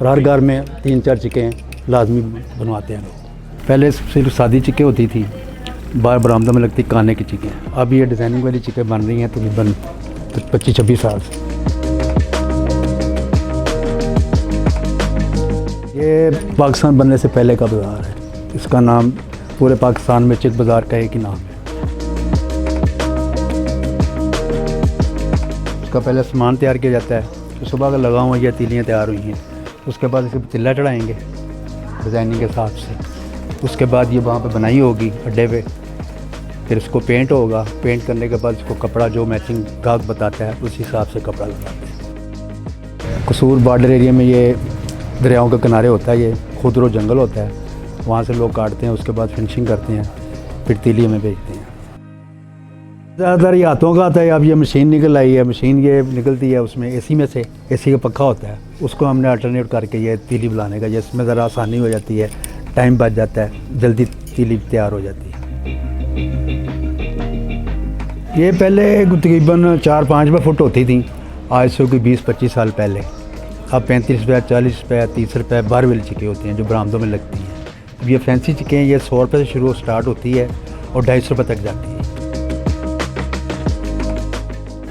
और हर घर में 3-4 चिकें लाजमी बनवाते हैं लोग। पहले सिर्फ सादी चिकें होती थी, बाहर बरामदों में लगती काने की चिकें। अब ये डिज़ाइनिंग वाली चिकें बन रही हैं तकरीबन 25-26 साल से। ये पाकिस्तान बनने से पहले का बाज़ार है। इसका नाम पूरे पाकिस्तान में चिक बाज़ार का एक ही नाम है। उसका पहले सामान तैयार किया जाता है, तो सुबह का लगा हुआ ये तीलियाँ तैयार हुई हैं। उसके बाद इसे पतीला चढ़ाएँगे डिज़ाइनिंग के हिसाब से। उसके बाद ये वहाँ पे बनाई होगी अड्डे पे, फिर इसको पेंट होगा। पेंट करने के बाद इसको कपड़ा जो मैचिंग गाहक बताता है उस हिसाब से कपड़ा लगाते हैं। कसूर बॉर्डर एरिया में ये दरियाओं के किनारे होता है, ये खुदरो जंगल होता है, वहाँ से लोग काटते हैं, उसके बाद फिनिशिंग करते हैं, फिर तीलियों में बेचते हैं। ज़्यादातर ये हाथों का आता है। अब ये मशीन निकल आई है, मशीन ये निकलती है उसमें एसी में से, एसी का पक्का होता है, उसको हमने अल्टरनेट करके ये तीली बनाने का, जिसमें ज़रा आसानी हो जाती है, टाइम बच जाता है, जल्दी तीली तैयार हो जाती है। ये पहले तकरीबन 4-5 फुट होती थी, आज से कोई 20-25 साल पहले। अब 35 रुपये, 40 रुपये, 30 रुपये बाहर वाली चिकें होती हैं जो बरामदों में लगती हैं। अब ये फैंसी चिकें ये 100 रुपये से शुरू स्टार्ट होती है और 250 रुपये तक जाती है।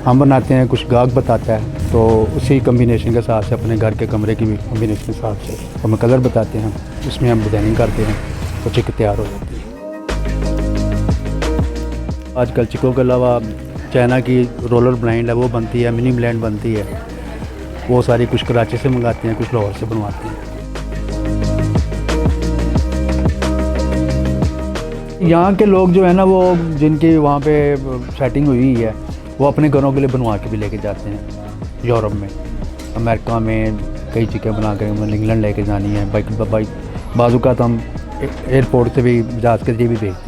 हम बनाते हैं, कुछ गाहक बताता है, तो उसी कम्बिनेशन के साथ से अपने घर के कमरे की भी कम्बिनेशन के साथ से हमें कलर बताते हैं, उसमें हम डिज़ाइनिंग करते हैं तो चिक तैयार हो जाती है। आजकल चिकों के अलावा चाइना की रोलर ब्लाइंड है वो बनती है, मिनी ब्लाइंड बनती है, वो सारी कुछ कराची से मंगाते हैं, कुछ लाहौर से बनवाते हैं। यहाँ के लोग जो है ना, वो जिनकी वहाँ पे सेटिंग हुई है, वो अपने घरों के लिए बनवा के भी लेके जाते हैं। यूरोप में, अमेरिका में कई चिकें बना कर इंग्लैंड लेके जानी है बाइक बाजू का, तो हम एयरपोर्ट से भी जहाज़ के जरिए भी भेजते हैं।